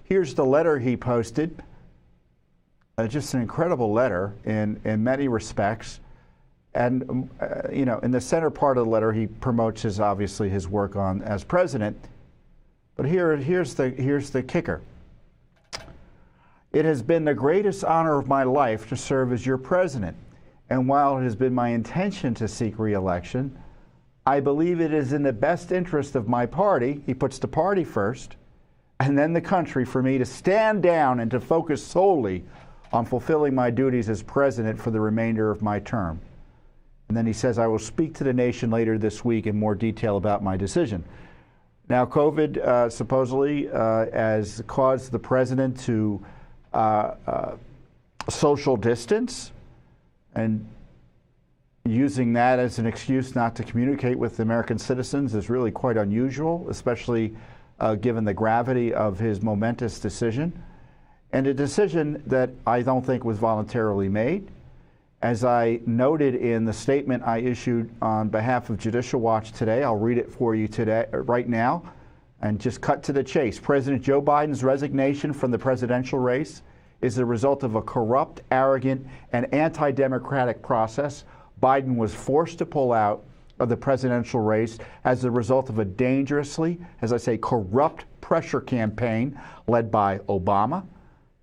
Here's the letter he posted. Just an incredible letter in many respects. And, in the center part of the letter, he promotes obviously his work as president. But here's the kicker. It has been the greatest honor of my life to serve as your president. And while it has been my intention to seek re-election, I believe it is in the best interest of my party, he puts the party first, and then the country, for me to stand down and to focus solely on fulfilling my duties as president for the remainder of my term. And then he says, I will speak to the nation later this week in more detail about my decision. Now, COVID supposedly has caused the president to social distance, and using that as an excuse not to communicate with American citizens is really quite unusual, especially given the gravity of his momentous decision, and a decision that I don't think was voluntarily made. As I noted in the statement I issued on behalf of Judicial Watch today, I'll read it for you today, right now, and just cut to the chase. President Joe Biden's resignation from the presidential race is the result of a corrupt, arrogant, and anti-democratic process. Biden was forced to pull out of the presidential race as a result of a dangerously, as I say, corrupt pressure campaign led by Obama,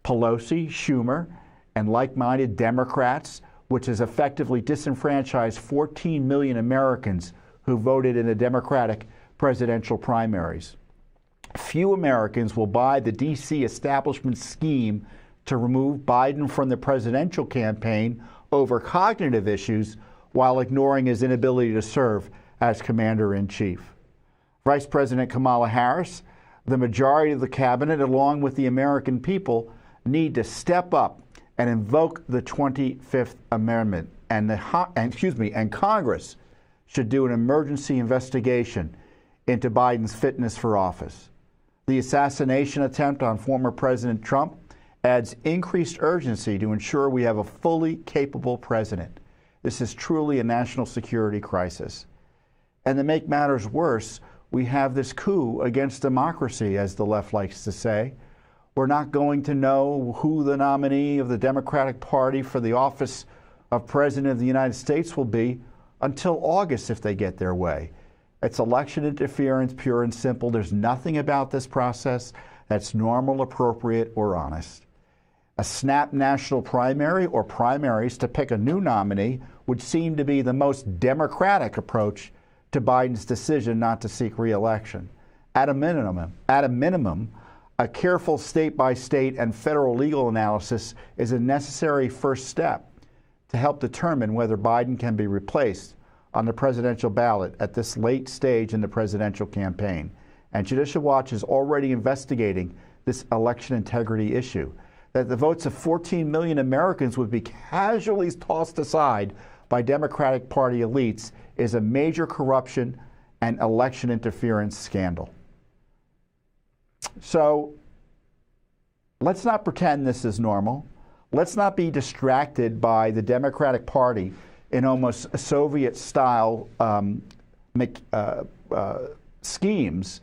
Pelosi, Schumer, and like-minded Democrats, which has effectively disenfranchised 14 million Americans who voted in the Democratic presidential primaries. Few Americans will buy the D.C. establishment's scheme to remove Biden from the presidential campaign over cognitive issues while ignoring his inability to serve as commander-in-chief. Vice President Kamala Harris, the majority of the cabinet, along with the American people, need to step up and invoke the 25th Amendment, and Congress should do an emergency investigation into Biden's fitness for office. The assassination attempt on former President Trump adds increased urgency to ensure we have a fully capable president. This is truly a national security crisis. And to make matters worse, we have this coup against democracy, as the left likes to say. We're not going to know who the nominee of the Democratic Party for the office of President of the United States will be until August if they get their way. It's election interference, pure and simple. There's nothing about this process that's normal, appropriate, or honest. A snap national primary or primaries to pick a new nominee would seem to be the most democratic approach to Biden's decision not to seek re-election. At a minimum, a careful state-by-state and federal legal analysis is a necessary first step to help determine whether Biden can be replaced on the presidential ballot at this late stage in the presidential campaign. And Judicial Watch is already investigating this election integrity issue. That the votes of 14 million Americans would be casually tossed aside by Democratic Party elites is a major corruption and election interference scandal. So let's not pretend this is normal. Let's not be distracted by the Democratic Party in almost Soviet-style schemes,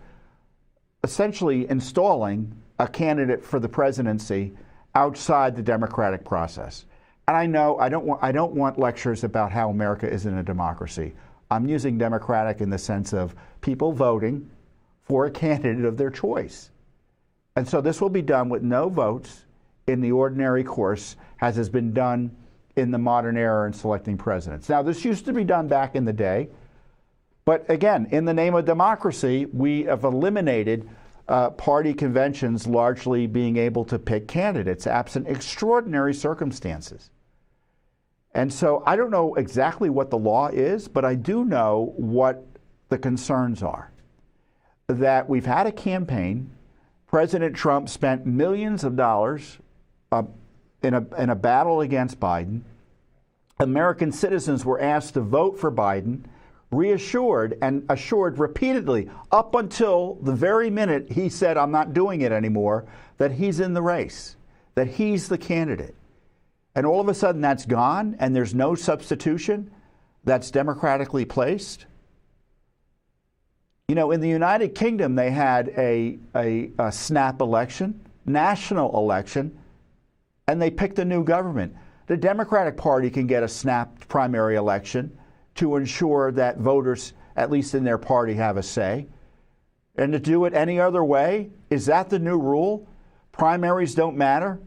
essentially installing a candidate for the presidency outside the democratic process. And I know I don't want lectures about how America isn't a democracy. I'm using democratic in the sense of people voting for a candidate of their choice. And so this will be done with no votes in the ordinary course, as has been done in the modern era in selecting presidents. Now, this used to be done back in the day, but again, in the name of democracy, we have eliminated party conventions largely being able to pick candidates absent extraordinary circumstances. And so I don't know exactly what the law is, but I do know what the concerns are. That we've had a campaign. President Trump spent millions of dollars in a battle against Biden. American citizens were asked to vote for Biden, reassured and assured repeatedly up until the very minute he said, I'm not doing it anymore, that he's in the race, that he's the candidate. And all of a sudden that's gone and there's no substitution that's democratically placed. You know, in the United Kingdom, they had a snap election. national election, and they pick the new government. The Democratic Party can get a snap primary election to ensure that voters, at least in their party, have a say. And to do it any other way, is that the new rule? Primaries don't matter?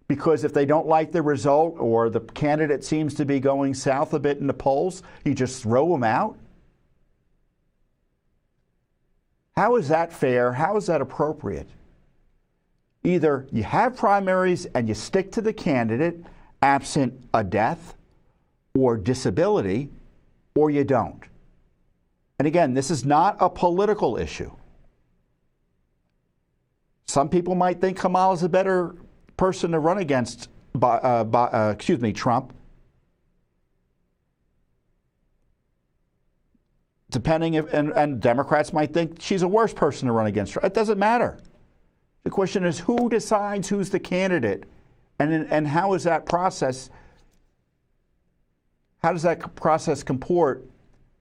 Because if they don't like the result or the candidate seems to be going south a bit in the polls, you just throw them out? How is that fair? How is that appropriate? Either you have primaries and you stick to the candidate absent a death or disability, or you don't. And again, this is not a political issue. Some people might think Kamala's a better person to run against, Trump. Depending if, and Democrats might think she's a worse person to run against. It doesn't matter. The question is who decides who's the candidate, and how is that process? How does that process comport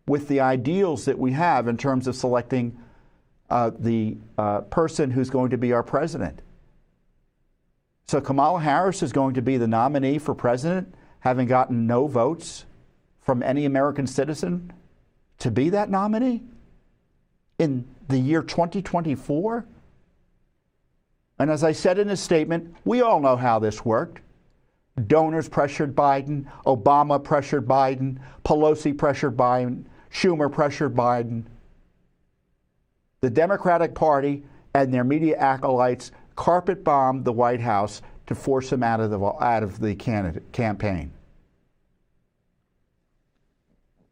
with the ideals that we have in terms of selecting the person who's going to be our president? So Kamala Harris is going to be the nominee for president, having gotten no votes from any American citizen to be that nominee in the year 2024? And as I said in this statement, we all know how this worked. Donors pressured Biden, Obama pressured Biden, Pelosi pressured Biden, Schumer pressured Biden. The Democratic Party and their media acolytes carpet bombed the White House to force him out of the campaign.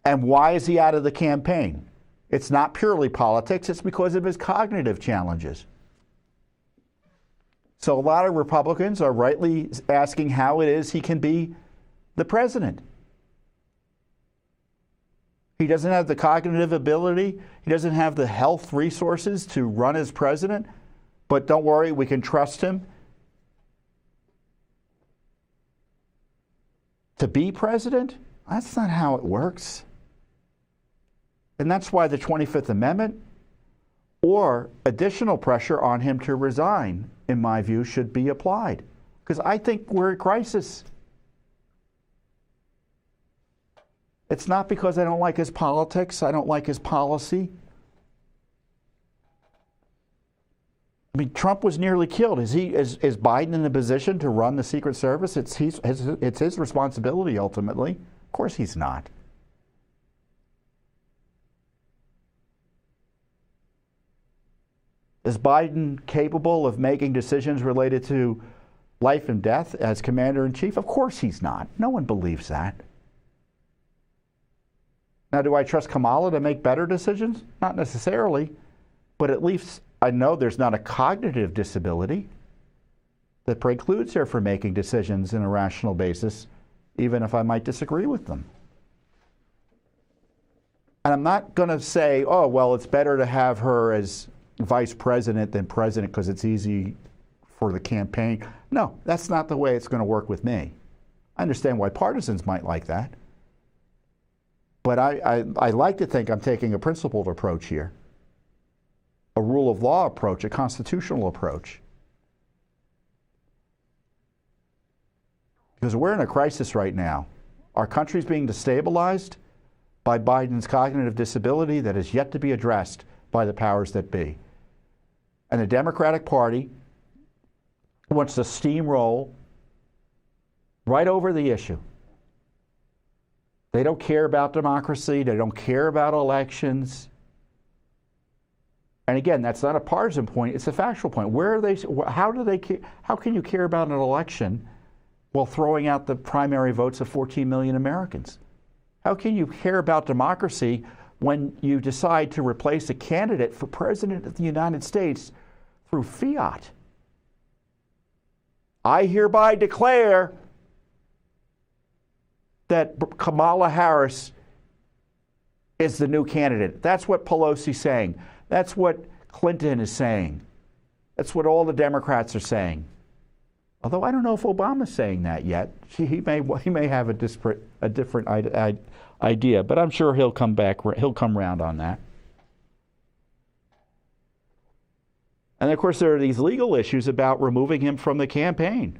And why is he out of the campaign? It's not purely politics, it's because of his cognitive challenges. So a lot of Republicans are rightly asking how it is he can be the president. He doesn't have the cognitive ability, he doesn't have the health resources to run as president, but don't worry, we can trust him to be president? That's not how it works. And that's why the 25th Amendment or additional pressure on him to resign, in my view, should be applied. Because I think we're in crisis. It's not because I don't like his politics, I don't like his policy. I mean, Trump was nearly killed. Is Biden in a position to run the Secret Service? It's his responsibility ultimately. Of course he's not. Is Biden capable of making decisions related to life and death as commander-in-chief? Of course he's not. No one believes that. Now, do I trust Kamala to make better decisions? Not necessarily, but at least I know there's not a cognitive disability that precludes her from making decisions in a rational basis, even if I might disagree with them. And I'm not going to say, oh, well, it's better to have her as vice president than president because it's easy for the campaign. No, that's not the way it's going to work with me. I understand why partisans might like that. But I like to think I'm taking a principled approach here, a rule of law approach, a constitutional approach. Because we're in a crisis right now. Our country's being destabilized by Biden's cognitive disability that is yet to be addressed by the powers that be. And the Democratic Party wants to steamroll right over the issue. They don't care about democracy. They don't care about elections. And again, that's not a partisan point. It's a factual point. Where are they? How do they? How can you care about an election while throwing out the primary votes of 14 million Americans? How can you care about democracy when you decide to replace a candidate for president of the United States through fiat? I hereby declare that Kamala Harris is the new candidate. That's what Pelosi's saying. That's what Clinton is saying. That's what all the Democrats are saying. Although I don't know if Obama's saying that yet. He may have a different idea, but I'm sure he'll come back. He'll come around on that. And of course, there are these legal issues about removing him from the campaign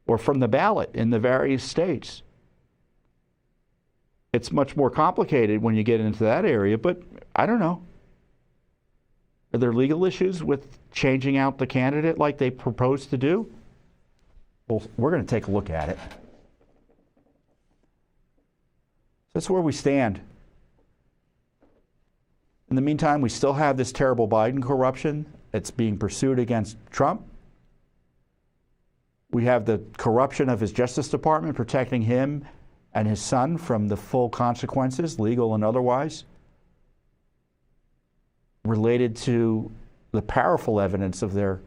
or from the ballot in the various states. It's much more complicated when you get into that area, but I don't know. Are there legal issues with changing out the candidate like they propose to do? Well, we're going to take a look at it. That's where we stand. In the meantime, we still have this terrible Biden corruption that's being pursued against Trump. We have the corruption of his Justice Department protecting him and his son from the full consequences, legal and otherwise, related to the powerful evidence of their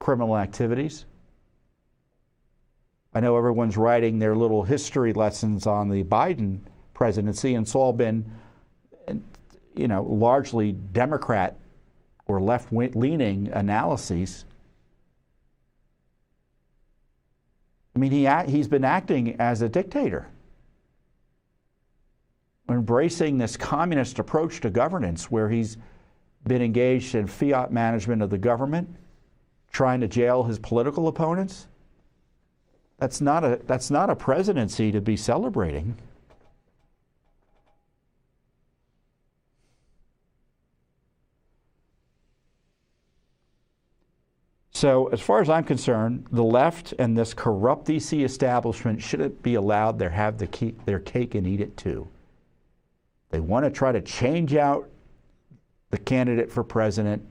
criminal activities. I know everyone's writing their little history lessons on the Biden presidency, and it's all been, largely Democrat or left-leaning analyses. I mean, he's been acting as a dictator, embracing this communist approach to governance where he's been engaged in fiat management of the government, trying to jail his political opponents. That's not a presidency to be celebrating. So as far as I'm concerned, the left and this corrupt DC establishment shouldn't be allowed to have their cake and eat it too. They want to try to change out the candidate for president.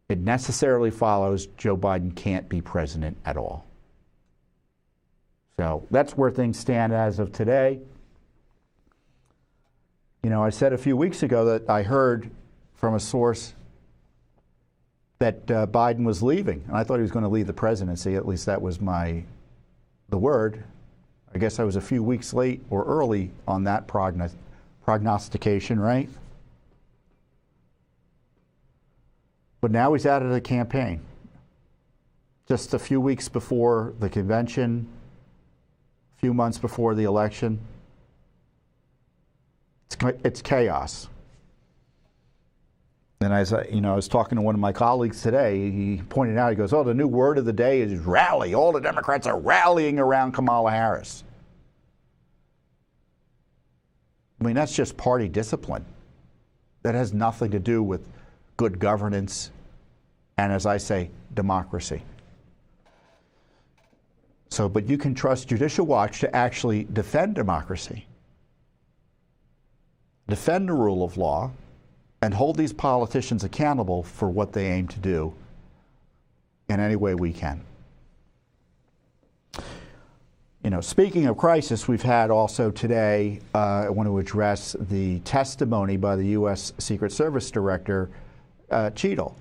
It necessarily follows Joe Biden can't be president at all. So that's where things stand as of today. I said a few weeks ago that I heard from a source that Biden was leaving, and I thought he was going to leave the presidency. At least that was the word. I guess I was a few weeks late or early on that prognostication, right? But now he's out of the campaign. Just a few weeks before the convention, a few months before the election. It's chaos. And as I was talking to one of my colleagues today, he pointed out, he goes, the new word of the day is rally. All the Democrats are rallying around Kamala Harris. I mean, that's just party discipline. That has nothing to do with good governance and, as I say, democracy. So, but you can trust Judicial Watch to actually defend democracy, defend the rule of law, and hold these politicians accountable for what they aim to do in any way we can. Speaking of crisis, we've had also today, I want to address the testimony by the U.S. Secret Service Director, Cheadle.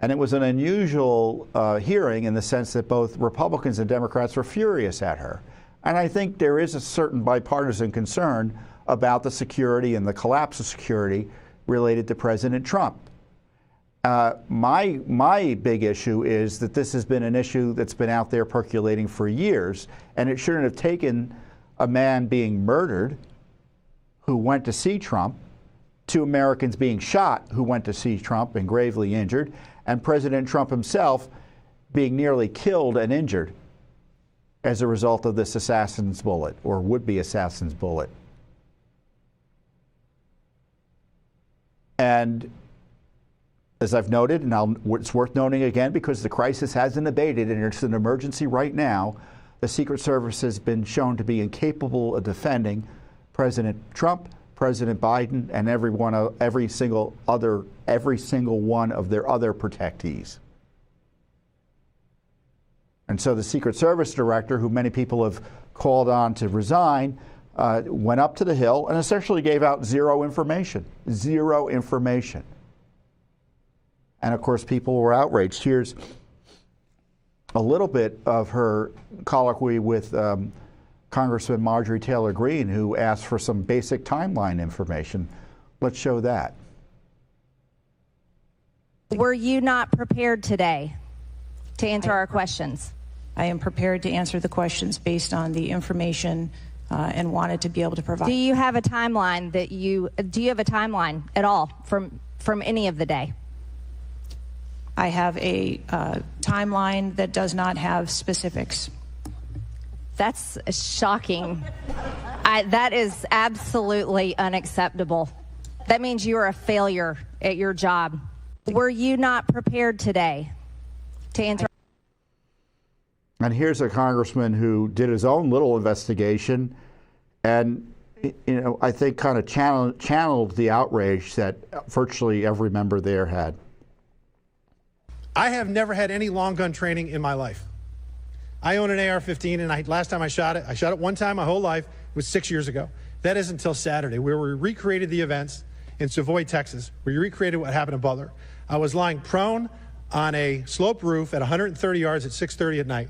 And it was an unusual hearing in the sense that both Republicans and Democrats were furious at her. And I think there is a certain bipartisan concern about the security and the collapse of security related to President Trump. My big issue is that this has been an issue that's been out there percolating for years, and it shouldn't have taken a man being murdered who went to see Trump, 2 Americans being shot who went to see Trump and gravely injured, and President Trump himself being nearly killed and injured as a result of this assassin's bullet, or would-be assassin's bullet. And as I've noted, and it's worth noting again because the crisis hasn't abated and it's an emergency right now, the Secret Service has been shown to be incapable of defending President Trump, President Biden, and every single one of their other protectees. And so the Secret Service director, who many people have called on to resign, went up to the Hill and essentially gave out zero information. And of course, people were outraged. Here's a little bit of her colloquy with Congressman Marjorie Taylor Greene, who asked for some basic timeline information. Let's show that. Were you not prepared today to answer our questions? I am prepared to answer the questions based on the information and wanted to be able to provide. Do you have a timeline at all from any of the day? I have a timeline that does not have specifics. That's shocking. That is absolutely unacceptable. That means you are a failure at your job. Were you not prepared today to answer? And here's a congressman who did his own little investigation and, I think kind of channeled the outrage that virtually every member there had. I have never had any long gun training in my life. I own an AR-15, and last time I shot it one time my whole life. It was 6 years ago. That is until Saturday, where we recreated the events in Savoy, Texas, where you recreated what happened in Butler. I was lying prone on a sloped roof at 130 yards at 6:30 at night.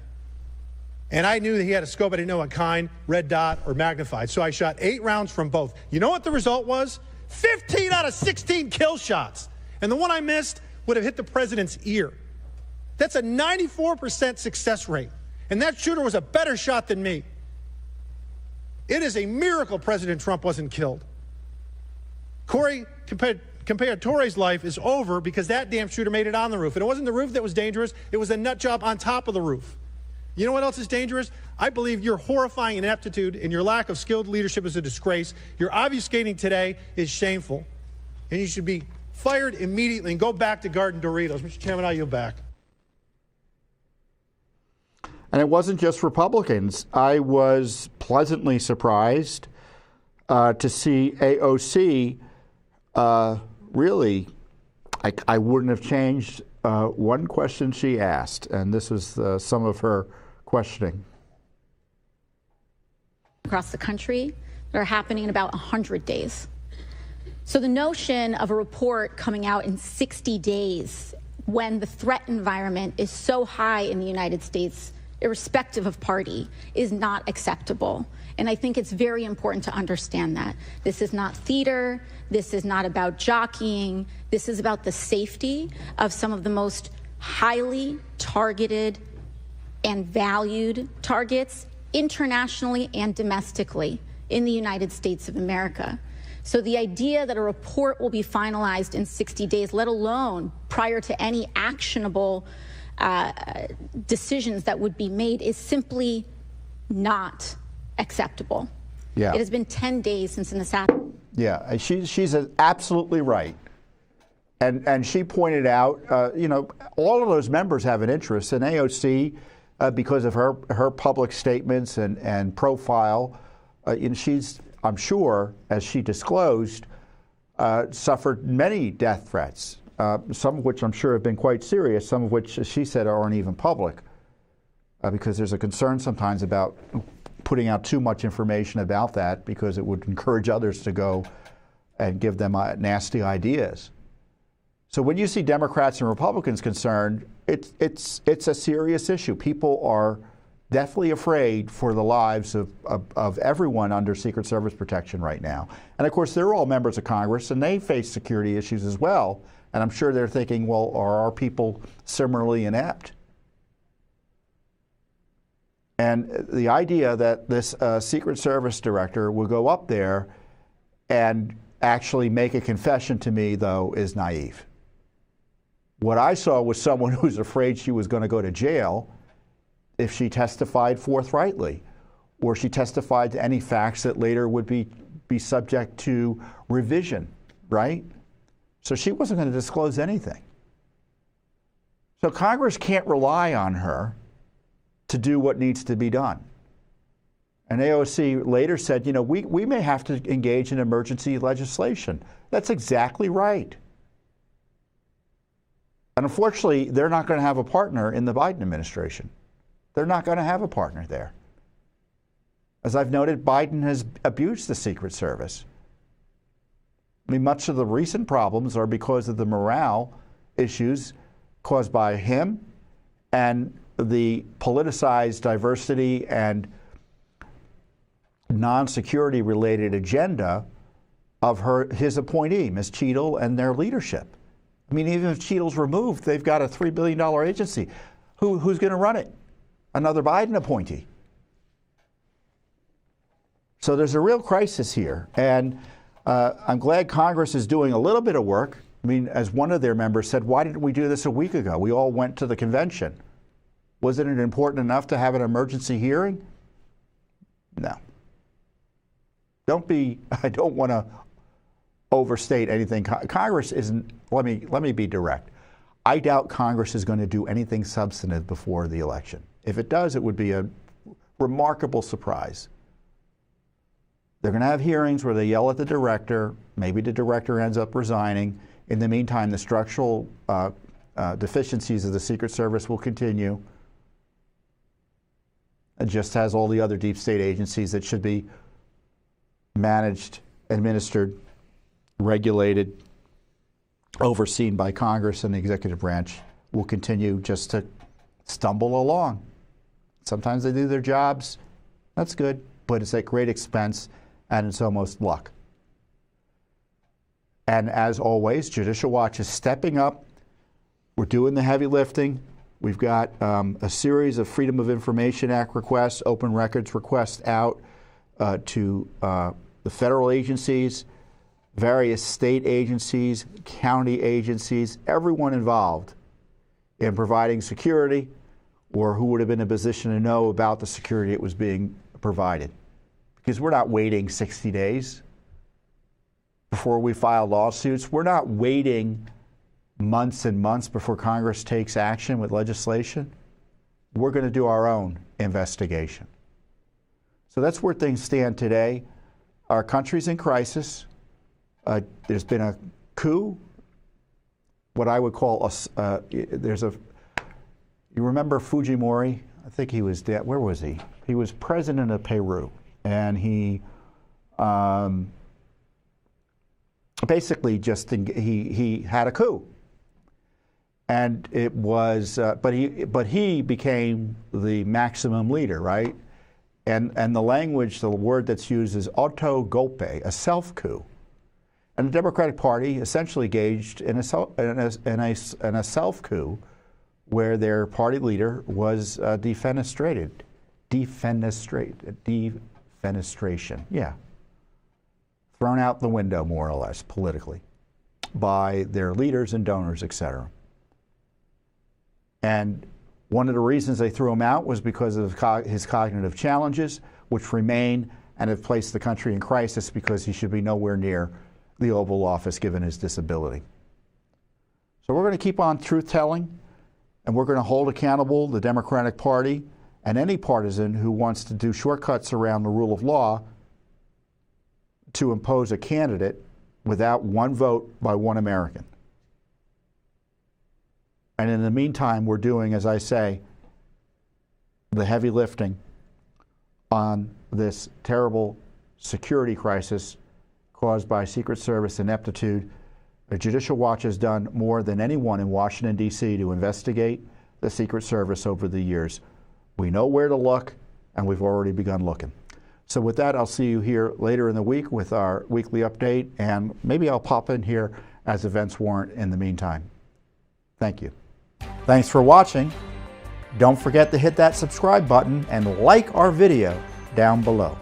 And I knew that he had a scope. I didn't know what kind, red dot or magnified. So I shot 8 rounds from both. You know what the result was? 15 out of 16 kill shots. And the one I missed would have hit the president's ear. That's a 94% success rate. And that shooter was a better shot than me. It is a miracle President Trump wasn't killed. Corey Comparator's life is over because that damn shooter made it on the roof. And it wasn't the roof that was dangerous. It was a nut job on top of the roof. You know what else is dangerous? I believe your horrifying ineptitude and your lack of skilled leadership is a disgrace. Your obfuscating today is shameful. And you should be fired immediately and go back to Garden Doritos. Mr. Chairman, I yield back. And it wasn't just Republicans. I was pleasantly surprised to see AOC really, I wouldn't have changed one question she asked, and this was some of her questioning. Across the country that are happening in about 100 days. So the notion of a report coming out in 60 days when the threat environment is so high in the United States, irrespective of party, is not acceptable. And I think it's very important to understand that. This is not theater. This is not about jockeying. This is about the safety of some of the most highly targeted and valued targets internationally and domestically in the United States of America. So the idea that a report will be finalized in 60 days, let alone prior to any actionable decisions that would be made, is simply not acceptable. Yeah. It has been 10 days since an assassination. Yeah, she's absolutely right. And she pointed out, all of those members have an interest in AOC because of her public statements and profile. And she's, I'm sure, as she disclosed, suffered many death threats, some of which I'm sure have been quite serious, some of which, as she said, aren't even public, because there's a concern sometimes about putting out too much information about that because it would encourage others to go and give them nasty ideas. So when you see Democrats and Republicans concerned, it's a serious issue. People are deathly afraid for the lives of everyone under Secret Service protection right now. And of course, they're all members of Congress and they face security issues as well. And I'm sure they're thinking, well, are our people similarly inept? And the idea that this Secret Service director will go up there and actually make a confession to me, though, is naive. What I saw was someone who's afraid she was going to go to jail if she testified forthrightly, or she testified to any facts that later would be subject to revision, right? So she wasn't going to disclose anything. So Congress can't rely on her to do what needs to be done. And AOC later said, we may have to engage in emergency legislation. That's exactly right. And unfortunately, they're not going to have a partner in the Biden administration. They're not going to have a partner there. As I've noted, Biden has abused the Secret Service. I mean, much of the recent problems are because of the morale issues caused by him and the politicized diversity and non-security related agenda of his appointee, Ms. Cheadle, and their leadership. I mean, even if Cheadle's removed, they've got a $3 billion agency. Who's going to run it? Another Biden appointee. So there's a real crisis here. And I'm glad Congress is doing a little bit of work I mean, as one of their members said, why didn't we do this a week ago? We all went to the convention. Wasn't it important enough to have an emergency hearing? No. I don't want to overstate anything. Congress isn't, let me be direct. I doubt Congress is going to do anything substantive before the election. If it does, it would be a remarkable surprise. They're going to have hearings where they yell at the director. Maybe the director ends up resigning. In the meantime, the structural deficiencies of the Secret Service will continue, just as all the other deep state agencies that should be managed, administered, regulated, overseen by Congress and the executive branch will continue just to stumble along. Sometimes they do their jobs. That's good, but it's at great expense and it's almost luck. And as always, Judicial Watch is stepping up. We're doing the heavy lifting. We've got a series of Freedom of Information Act requests, open records requests out to the federal agencies, various state agencies, county agencies, everyone involved in providing security or who would have been in a position to know about the security that was being provided. Because we're not waiting 60 days before we file lawsuits. We're not waiting months and months before Congress takes action with legislation. We're going to do our own investigation. So that's where things stand today. Our country's in crisis. There's been a coup, what I would call you remember Fujimori? I think he was dead. Where was he? He was president of Peru, and he basically he had a coup, and it was but he became the maximum leader, right? And the language, the word that's used is auto golpe, a self coup. And the Democratic Party essentially engaged in a self coup where their party leader was defenestration. Yeah. Thrown out the window, more or less, politically, by their leaders and donors, etc. And one of the reasons they threw him out was because of his cognitive challenges, which remain and have placed the country in crisis because he should be nowhere near the Oval Office given his disability. So we're going to keep on truth-telling, and we're going to hold accountable the Democratic Party and any partisan who wants to do shortcuts around the rule of law to impose a candidate without one vote by one American. And in the meantime, we're doing, as I say, the heavy lifting on this terrible security crisis caused by Secret Service ineptitude. The Judicial Watch has done more than anyone in Washington, D.C. to investigate the Secret Service over the years. We know where to look, and we've already begun looking. So with that, I'll see you here later in the week with our weekly update, and maybe I'll pop in here as events warrant in the meantime. Thank you. Thanks for watching. Don't forget to hit that subscribe button and like our video down below.